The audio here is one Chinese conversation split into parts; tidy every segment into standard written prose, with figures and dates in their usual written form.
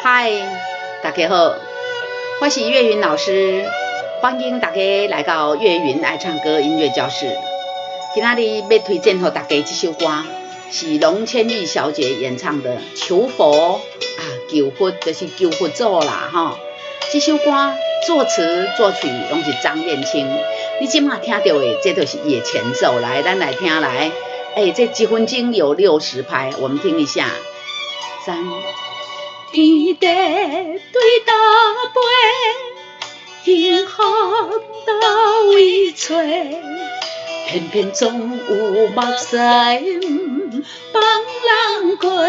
嗨，大家好，我是岳云老师，欢迎大家来到岳云爱唱歌音乐教室。今仔日要推荐给大家这首歌，是龙千玉小姐演唱的《求佛》求佛就是求佛祖啦哈。这首歌作词作曲拢是张燕青，你即马听到的这就是伊的前奏，来，咱来听来。这几分钟有60拍，我们听一下。3。天地对搭配，幸福到位找，偏偏总有目屎帮人过。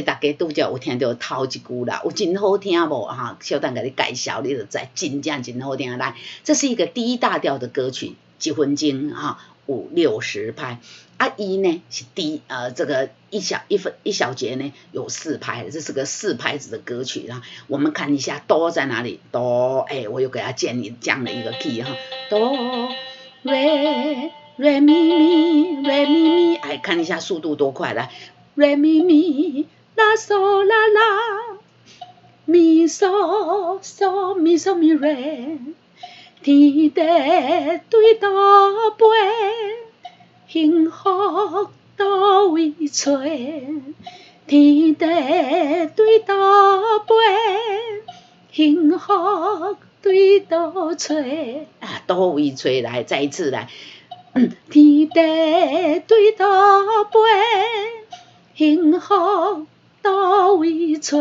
大家拄则有听到头一句啦，有真好听无哈？小等甲你介绍，你就知真正真好听。来，这是一个D大调的歌曲，1分钟哈，有60拍。一呢是这个一小节呢有4拍，这是个4拍子的歌曲啊。我们看一下哆在哪里？哆，我又给它建立这样的一个 key 哈，哆瑞瑞咪咪，看一下速度多快，来，瑞咪咪拉嗦啦啦，咪嗦嗦咪嗦咪瑞，天地对搭配。幸福到位找，天地对搭配，幸福对倒找倒位找来，再一次来，天地对搭配，幸福到位找。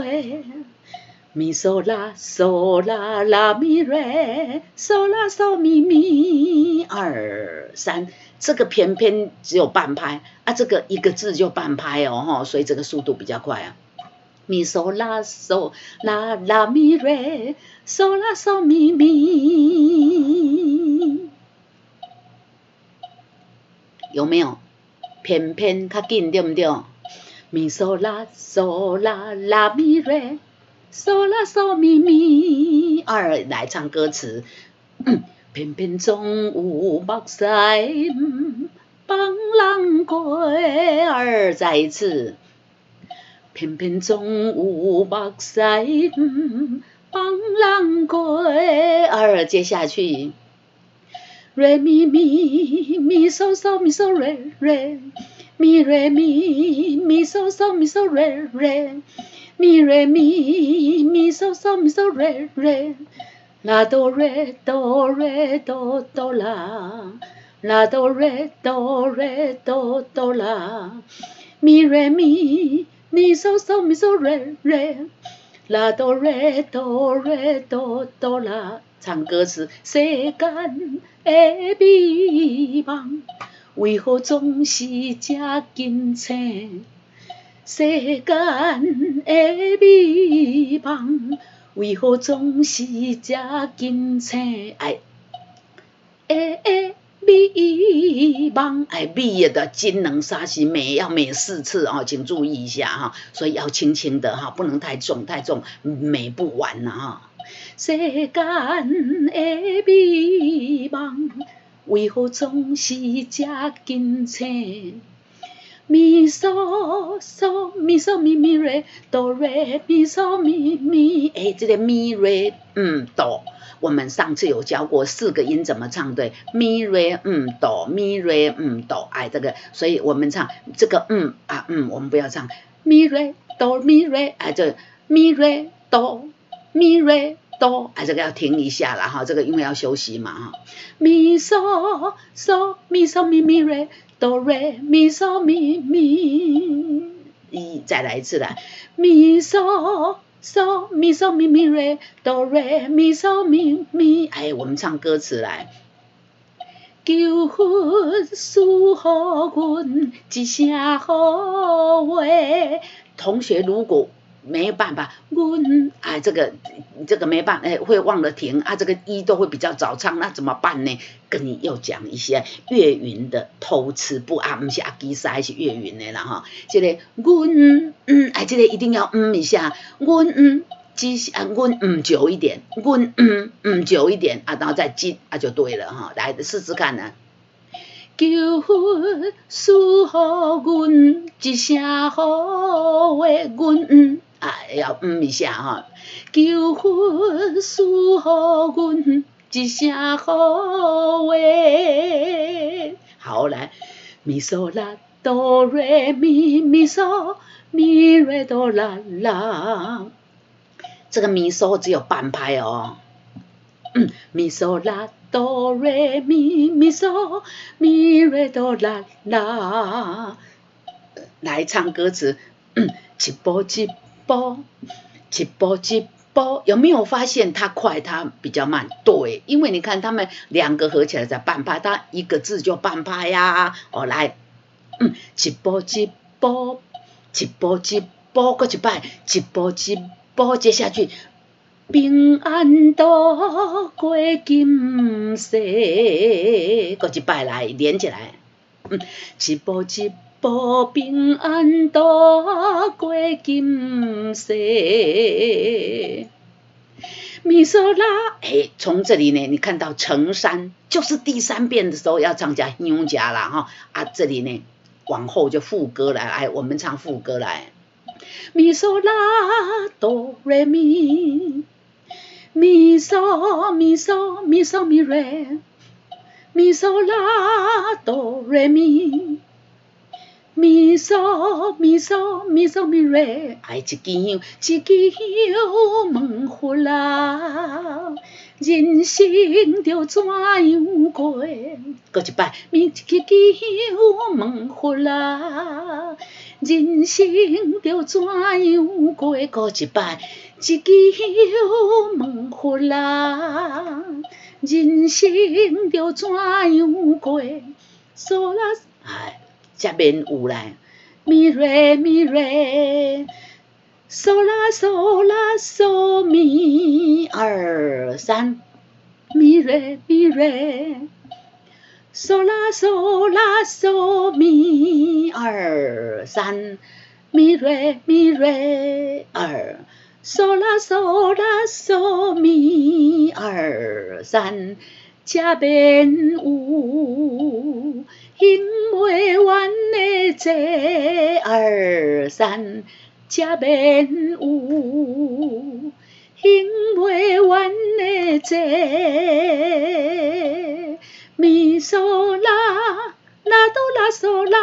咪嗦啦嗦啦啦咪瑞，嗦啦嗦咪咪，2、3，这个偏偏只有半拍这个一个字就半拍哦，所以这个速度比较快咪嗦啦嗦啦啦咪瑞，嗦啦嗦咪咪，有没有？偏偏较紧对不对？咪嗦啦嗦啦啦咪瑞。嗦啦嗦咪咪，2来唱歌词，偏偏总有目屎帮人过，2再一次，偏偏总有目屎帮人过，2接下去，瑞咪咪咪嗦嗦咪嗦瑞瑞，咪瑞咪咪嗦嗦咪嗦瑞瑞。咪瑞咪咪嗦嗦咪嗦瑞瑞，啦哆瑞哆瑞哆哆啦，啦哆瑞哆瑞哆哆啦，咪瑞咪咪嗦嗦咪嗦瑞瑞，啦哆瑞哆瑞哆哆啦。唱歌词，世间的美梦，为何总是这紧青？世间的美梦，为何总是这紧青？美梦，美的金能杀是美，要美4次请注意一下所以要轻轻的不能太重，太重美不完世间的美梦，为何总是这紧青？咪嗦嗦咪嗦咪咪瑞哆瑞咪嗦咪咪，这个咪瑞哆，我们上次有教过4个音怎么唱对，咪瑞哆咪瑞哆，这个，所以我们唱这个我们不要唱咪瑞哆咪瑞这咪瑞哆咪瑞哆，这个要停一下啦这个因为要休息嘛咪嗦嗦咪嗦咪咪瑞。哆瑞咪嗦咪咪，再来一次来，咪嗦嗦咪嗦咪咪瑞，哆瑞咪嗦咪咪，我们唱歌词来。求佛赐予阮一声好话，同学如果没办法，阮这个没办法，会忘了停这个都会比较早唱，那怎么办呢？跟你又讲一些粤云的偷吃不不是阿基斯，是粤云的啦这个阮这个一定要一下，阮阮久一点，阮久一点然后再进就对了来试试看呢。求佛赐予阮一声好话，阮要一下哈，求佛赐互阮一声好话。好，来，咪嗦啦哆瑞咪咪嗦咪瑞哆啦啦，这个咪嗦只有半拍哦。咪嗦啦哆瑞咪咪嗦咪瑞哆啦啦。来唱歌词，一步一步，一步一步，有没有发现它快，它比较慢？对，因为你看他们两个合起来才半拍，它一个字就半拍呀。哦，来，一步一步，一步一步，搁一摆，一步一步，接下去。平安度过今世，搁一摆来连起来，一步一步平安度过今世。咪嗦啦，从这里呢，你看到成山，就是第3遍的时候要唱加香加啦哈这里呢往后就副歌来，我们唱副歌来，咪嗦啦哆瑞咪。咪嗦咪嗦咪嗦咪瑞，咪嗦啦哆瑞咪，咪嗦咪嗦咪嗦咪瑞，一支香一支香问佛啦，人生着怎样过？搁一摆，一支香问佛啦，人生着怎样过？搁一摆。一支香问佛啦，人生着怎样过？嗦啦，这边有来，咪瑞咪瑞，嗦啦嗦啦嗦咪2 3，咪瑞咪瑞，嗦啦嗦啦嗦咪2 3，咪瑞咪瑞2。嗦啦嗦啦嗦咪2 3，这边有行袂完的这2 3，这边有行袂完的这咪嗦啦啦哆啦嗦啦，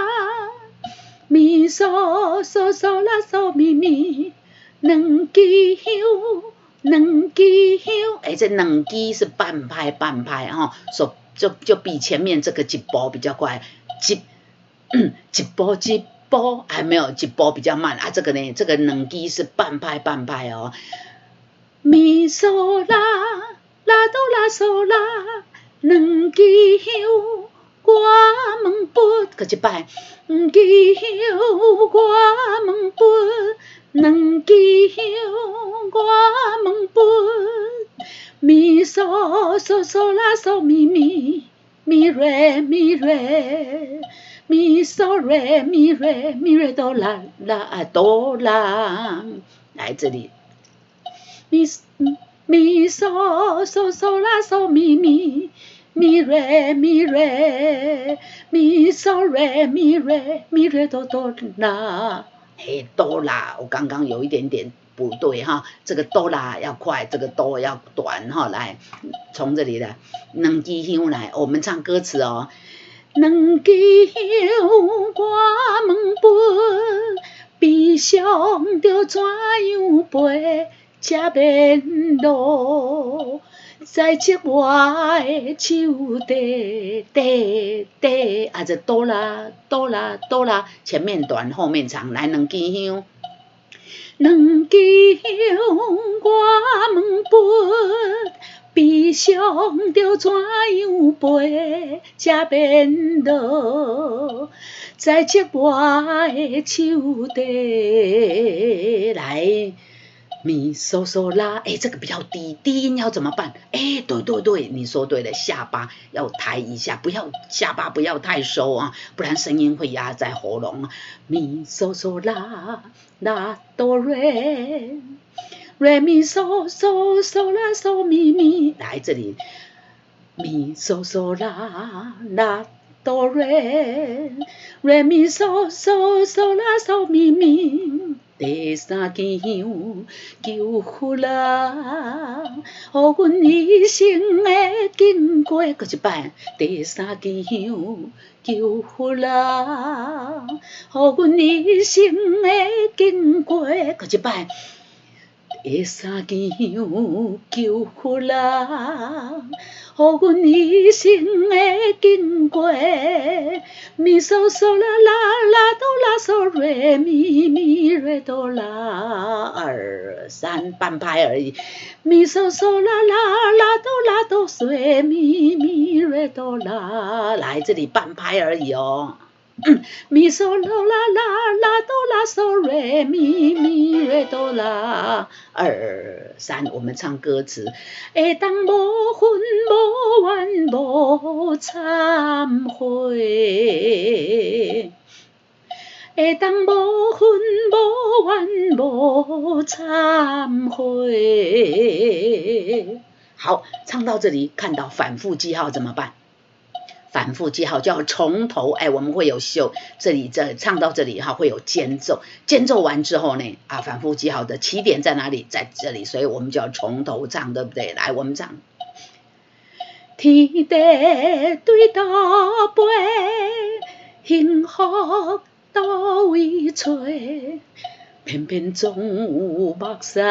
咪嗦嗦嗦啦嗦咪咪。两支香，两支香，这两支是半拍半拍哈，就比前面这个一步比较快，一步一步，还没有一步比较慢这个呢，这个两支是半拍半拍哦。咪嗦啦啦哆啦嗦啦，两支香我问佛，搁一摆，两支香我问佛。两支香我问佛，咪嗦嗦嗦啦嗦咪咪，咪瑞咪瑞，咪嗦瑞咪瑞咪瑞哆啦啦哆啦，来这里，咪嗦嗦嗦啦嗦咪咪，咪瑞咪瑞，咪嗦瑞咪瑞咪瑞哆哆啦。哆啦，我刚刚有一点点不对哈，这个哆啦要快，这个哆要短哈。来，从这里来，两支香来，我们唱歌词哦。两支香我问佛，悲伤着怎样陪？这边路。在这我的手底底底，这哆啦哆啦哆啦，前面短后面长，来两支香，两支香我问佛，悲伤着怎样陪？这边路，在这我的手底来。咪嗦嗦啦，这个比较低，低音要怎么办？对对对，你说对了，下巴要抬一下，下巴不要太收啊，不然声音会压在喉咙。咪嗦嗦啦，啦哆瑞，瑞咪嗦嗦嗦啦嗦咪咪，来这里，咪嗦嗦啦，啦哆瑞，瑞咪嗦嗦嗦啦嗦咪咪。第三件香求福啦，予阮一生会经过。搁一摆，第三件香求福啦，予阮一生会经过。搁一摆，第三件香求福啦，予阮一生会经过。咪嗦嗦啦啦啦哆啦嗦瑞咪咪瑞哆啦2、3，半拍而已。咪嗦嗦啦啦啦哆啦哆瑞咪咪瑞哆啦，来这里半拍而已哦。咪嗦啦啦啦啦哆啦嗦瑞咪咪瑞哆啦2、3，我们唱歌词。会当无恨无怨无忏悔，会当无恨无怨无忏悔。好，唱到这里，看到反复记号怎么办？反复记号就要从头，我们会有修，这里唱到这里哈，会有间奏，间奏完之后呢，反复记号的起点在哪里？在这里，所以我们就要从头唱，对不对？来，我们唱。天地对倒飞，幸福倒位找，偏偏总有目屎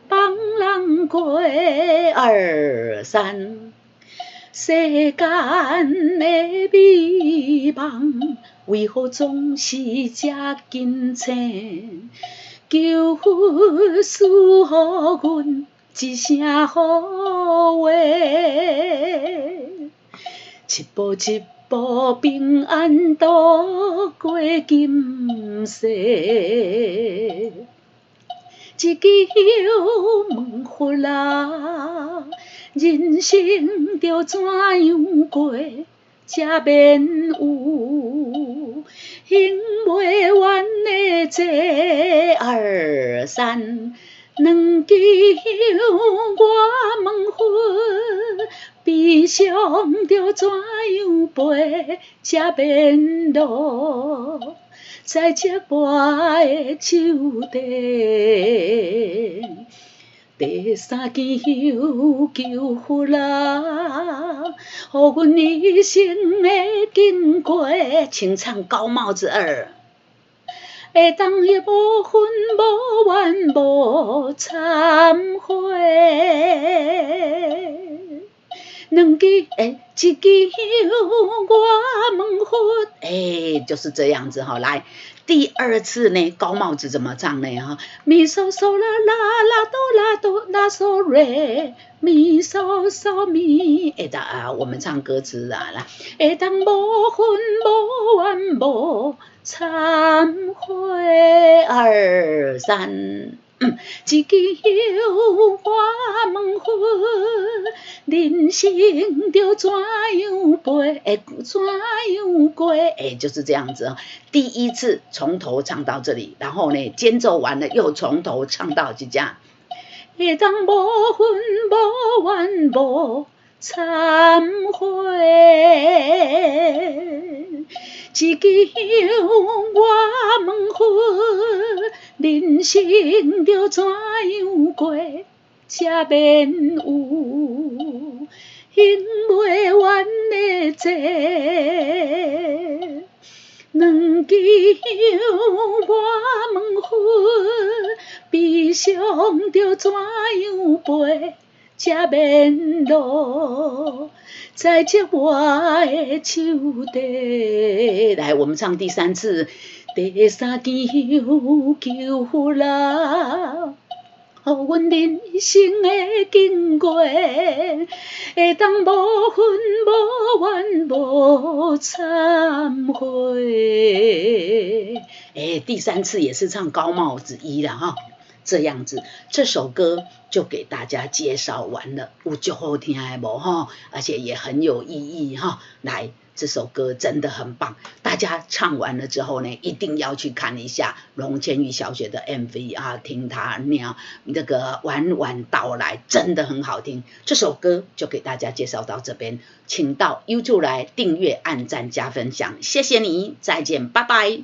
帮人过。2、3。世间的美梦，为何总是这紧青？求佛赐予阮一声好话，一步一步平安度过今世。一支香问佛啦，人生着怎样过，才免有行袂完的债。2、3，两支香我问佛，悲伤着怎样陪，才免落在这我的手底。第三件香求福啦，予阮一生会经过。请唱高帽子2。会当迄无恨无怨无忏悔，两支一支香我问佛，就是这样子哈。来，第二次呢，高帽子怎么唱呢？哈，咪嗦嗦啦啦啦哆啦哆啦嗦瑞，咪嗦嗦咪。我们唱歌词啦，来，会当无恨无怨无忏悔。2、3。一支香我问佛，人生着怎样陪，怎样过，就是这样子。第一次从头唱到这里，然后呢，间奏完了又从头唱到这家。会当无恨无怨无忏悔，一支香我问佛，人生着怎样过，才免有行袂完的债。两支香我问佛，悲伤着怎样陪，才免落在这我的手底。来，我们唱第三次。第三件香求福啦，予阮人生的经过，会当无恨无怨无忏悔。第三次也是唱高帽子1啦哈。这样子，这首歌就给大家介绍完了，有足好听的无哈，而且也很有意义哈。来，这首歌真的很棒，大家唱完了之后呢，一定要去看一下龙千羽小姐的 MV 啊，听她那个娓娓道来，真的很好听。这首歌就给大家介绍到这边，请到 YouTube 来订阅、按赞、加分享，谢谢你，再见，拜拜。